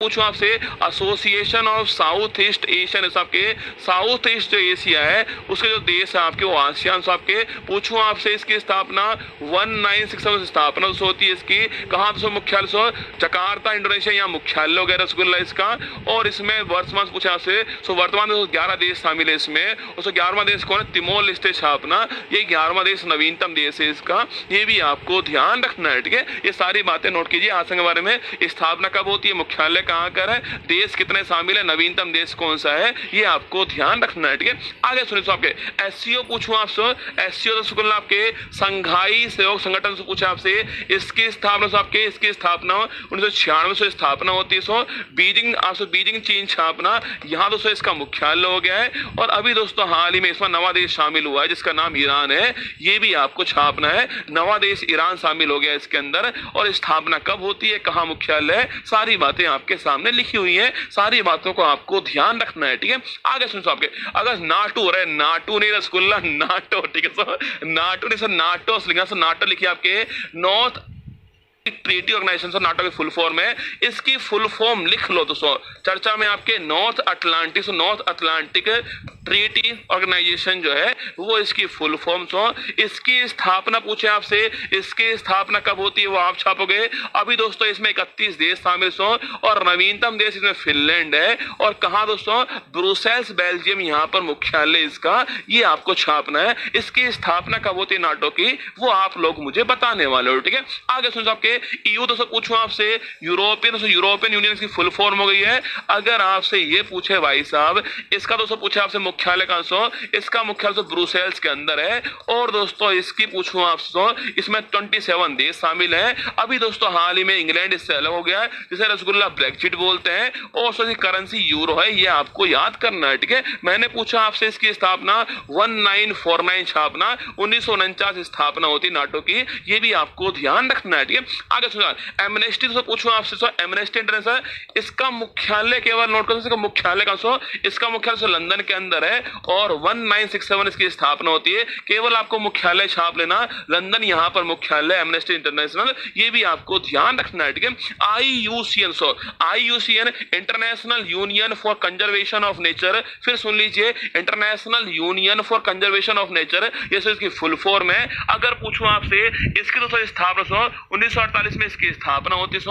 पूछूं आपसे association of south east Asian, आपके साउथ ईस्ट जो एशिया है उसके जो देश है आपके वो आसियान। आपके पूछूं आपसे इसकी स्थापना 1967 स्थापना होती है इसकी। कहाँ दोस्तों मुख्यालय सो जकार्ता इंडोनेशिया, यहाँ मुख्यालय वगैरह रसगुल्ला इसका। और इसमें वर्तमान पूछा आपसे वर्तमान में 11 देश शामिल है इसमें। उसको 11वां देश कौन है? तिमोर लेस्टे स्थापना, ये 11वां देश नवीनतम देश है इसका। ये भी आपको ध्यान रखना है, ठीक है। ये सारी बातें नोट कीजिए आसन के बारे में। स्थापना कब होती है, मुख्यालय कहाँ कर है, देश कितने शामिल है, नवीनतम देश कौन सा है, ये आपको ध्यान रखना है, ठीक है। आगे सुनिए तो आपके एससीओ पूछूं आपसे, एससीओ तो आपके संघाई सहयोग संगठन से पूछा आपसे, इसकी स्थापना आपके इसकी स्थापना 1996 से स्थापना होती है। बीजिंग आपसे बीजिंग चीन स्थापना, यहाँ दोस्तों इसका मुख्यालय हो गया है। और अभी दोस्तों हाल ही में इसमें नवा देश शामिल हुआ है जिसका नाम ईरान है, ये भी आपको छापना है। नवा देश ईरान शामिल हो गया इसके अंदर। और स्थापना कब होती है, कहाँ मुख्यालय है, सारी बातें आपके सामने लिखी हुई है, सारी बातों को आपको ध्यान रखना है, ठीक है। आगे सुनो आपके, अगर नाटो हो रहा है, नाटो नहीं रसगुल्ला, नाटो, ठीक है सर, नाटो नहीं सर, नाटो लिखा सर, नाटो लिखिए आपके नॉर्थ ट्रीटी ऑर्गेनाइजेशन, नाटो की फुल फॉर्म है। इसकी फुल फॉर्म लिख लो दोस्तों, चर्चा में आपके नॉर्थ अटलांटिक ट्रीटी ऑर्गेनाइजेशन जो है वो इसकी फुल फॉर्म। इसकी स्थापना पूछे आपसे, इसकी स्थापना कब होती है वो आप छापोगे। अभी दोस्तों इसमें 31 देश शामिल और नवीनतम देश इसमें फिनलैंड है। और कहा दोस्तों, ब्रुसेल्स बेल्जियम, यहाँ पर मुख्यालय इसका, ये आपको छापना है। इसकी स्थापना कब होती है नाटो की, वो आप लोग मुझे बताने वाले हो, ठीक है। आगे सुनो आपके ईयू दोस्तों पूछूं आपसे, यूरोपियन यूनियन की फुल फॉर्म हो गई है। अगर आपसे ये पूछे भाई साहब, इसका दोस्तों पूछे आपसे मुख्यालय कहां से, इसका मुख्यालय ब्रुसेल्स के अंदर है। और दोस्तों इसकी पूछूं आपसे, इसमें 27 देश शामिल हैं। अभी दोस्तों हाल ही में इंग्लैंड इससे अलग हो गया है, जिसे रसगुल्ला ब्रेक्जिट बोलते हैं। और उसकी करेंसी यूरो है, ये आपको याद करना है, ठीक है। मैंने पूछा आपसे इसकी स्थापना 1949 छापना, 1949 स्थापना होती नाटो की, ये भी आपको ध्यान रखना है, ठीक है। आगे सुनो, एमनेस्टी से पूछूं आपसे, एमनेस्टी इंटरनेशनल, इसका मुख्यालय केवल नोट करो, इसका मुख्यालय कहां से, इसका मुख्यालय लंदन के अंदर है। और 1967 इसकी स्थापना होती है। केवल आपको मुख्यालय छाप लेना, लंदन यहाँ पर मुख्यालय एमनेस्टी इंटरनेशनल, ये भी आपको ध्यान रखना है, ठीक है। IUCN international union for conservation of nature, फिर सुन लीजिए, international union for conservation of nature, ये इसकी फुल फॉर्म है। अगर पूछूं आपसे इसकी दोस्तों स्थापना 1948 में इसकी स्थापना होती है।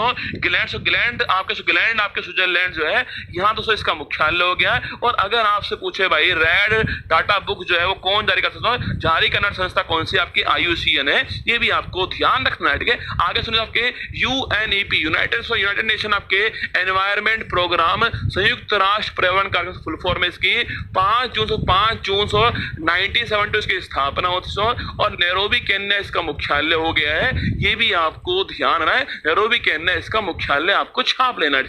ग्लैंड आपके स्विट्जरलैंड जो है, यहाँ दोस्तों इसका मुख्यालय हो गया है। और अगर आपसे पूछे भाई रेड डाटा बुक जो है वो कौन जारी करता है, जारी करना संस्था कौन सी, आपकी आईयूसीएन है, ये भी आपको ध्यान रखना है, ठीक है। आगे सुनिए आपके यूएनईपी, यूनाइटेड नेशन आपके एनवायरमेंट प्रोग्राम, संयुक्त राष्ट्र पर्यावरण कार्यक्रम फुल फॉर्म है इसकी। 5 जून 1972 इसकी स्थापना होती है। और नैरोबी केन्या इसका मुख्यालय हो गया है, ये भी आपको ध्यान रहे, नैरोबी केन्या इसका मुख्यालय आपको छाप लेना है।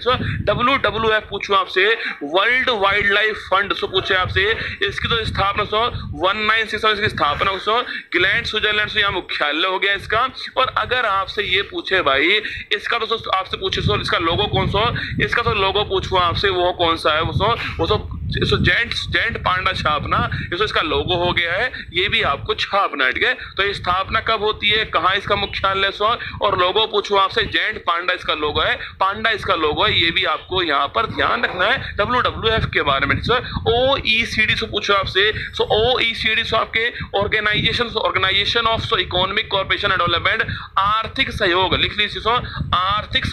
WWF पूछूं आपसे, वर्ल्ड वाइल्ड लाइफ फंड पूछे आपसे, इसकी तो स्थापना 1967 की स्थापना ग्लैंड स्विट्जरलैंड से यहाँ मुख्यालय हो गया इसका। और अगर आपसे ये पूछे भाई इसका तो आपसे पूछे इसका लोगो कौन सा, इसका तो लोगो पूछूं आपसे वो कौन सा है, वो जेंट पांडा छापना, इसका लोगो हो गया है, ये भी आपको छापना है, ठीक है। तो ये स्थापना कब होती है, कहाँ इसका मुख्यालय और लोगो पूछूं आपसे, जेंट पांडा इसका लोगो है, पांडा इसका लोगो है, ये भी आपको यहाँ पर ध्यान रखना है। WWF के बारे में OECD से पूछो आपसे, OECD आपके organisation of economic corporation and development, आर्थिक सहयोग लिख लीजिए, आर्थिक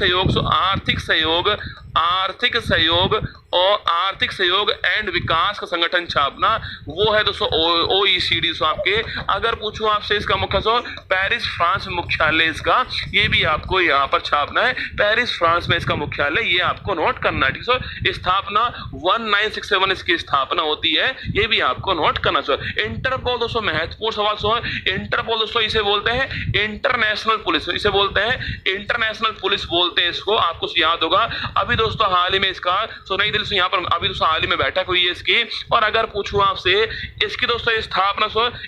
सहयोग एंड विकास का संगठन छापना, वो है दोस्तों OECD आपके। अगर पूछूं आपसे इसका मुख्यालय पेरिस फ्रांस में मुख्यालय इसका, ये भी आपको यहाँ पर छापना है, पेरिस फ्रांस में इसका मुख्यालय, ये आपको नोट करना है, ठीक है। स्थापना 1967 इसकी स्थापना होती है, ये भी आपको नोट करना चाहिए। इंटरपोल दोस्तों महत्वपूर्ण सवाल इंटरपोल दोस्तों इसे बोलते हैं इंटरनेशनल पुलिस, इसे बोलते हैं इंटरनेशनल पुलिस बोलते हैं इसको, आपको याद होगा। अभी दोस्तों हाल ही में इसका नई दिल्ली से यहाँ पर अभी दोस्तों हाल ही में बैठक हुई है इसकी। और अगर पूछूं आपसे इसकी दोस्तों स्थापना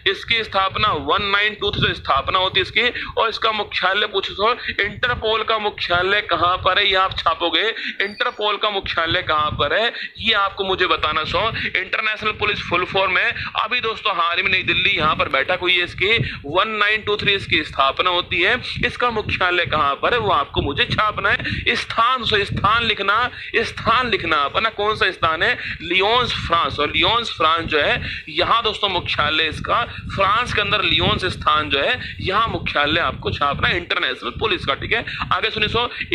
इसकी स्थापना 1923 से स्थापना होती है इसकी। और इसका मुख्यालय पूछो, इंटरपोल का मुख्यालय कहाँ पर है, ये आप छापोगे, इंटरपोल का मुख्यालय कहाँ पर है ये आपको मुझे बताना। इंटरनेशनल पुलिस फुल फॉर्म है। अभी दोस्तों हाल ही में नई दिल्ली यहाँ पर बैठक हुई है इसकी, 1923 इसकी स्थापना होती है। इसका मुख्यालय कहाँ पर है वो आपको मुझे छापना है। स्थान लिखना लिखना, स्थान लिखना अपना, कौन सा स्थान है, लियोन्स फ्रांस। और लियोन्स फ्रांस जो है यहाँ दोस्तों मुख्यालय इसका, फ्रांस के अंदर लियोन्स स्थान जो है यहाँ मुख्यालय आपको छापना इंटरनेशनल पुलिस का। ठीक है, आगे सुनिए।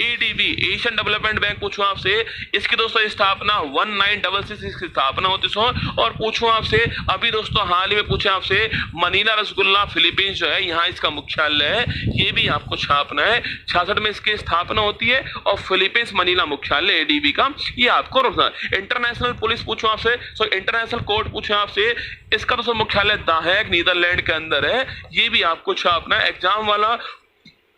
एडीबी एशियन डेवलपमेंट बैंक पूछूं आपसे, इसकी दोस्तों स्थापना 1966 की स्थापना होती सो। और पूछूं आपसे अभी दोस्तों हाल ही में पूछे आपसे मनीला रसगुल्ला फिलीपींस जो है यहाँ इसका मुख्यालय है, ये भी आपको छापना है। 66 में इसकी स्थापना होती है और फिलीपींस मनीला मुख्यालय एडीबी का, ये आपको रखना। इंटरनेशनल पुलिस पूछूं आपसे, सो इंटरनेशनल कोर्ट पूछे आपसे, इसका दोस्तों मुख्यालय द हेग नीदरलैंड के अंदर है, ये भी आपको छापना है। एग्जाम वाला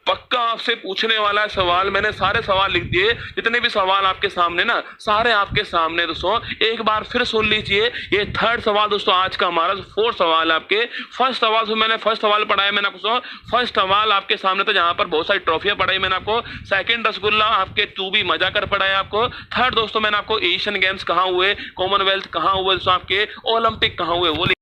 पक्का आपसे पूछने वाला है सवाल, मैंने सारे सवाल लिख दिए, जितने भी सवाल आपके सामने ना, सारे आपके सामने दोस्तों। एक बार फिर सुन लीजिए, ये थर्ड सवाल दोस्तों आज का हमारा 4 सवाल आपके। फर्स्ट सवाल से मैंने फर्स्ट सवाल पढ़ाया मैंने आपको, फर्स्ट सवाल आपके सामने था जहां पर बहुत सारी ट्रॉफियां पढ़ाई मैंने आपको। सेकंड रसगुल्ला आपके 2B मजा कर पढ़ाया आपको। थर्ड दोस्तों मैंने आपको एशियन गेम्स कहाँ हुए, कॉमनवेल्थ कहाँ हुए दोस्तों, आपके ओलंपिक कहाँ हुए वो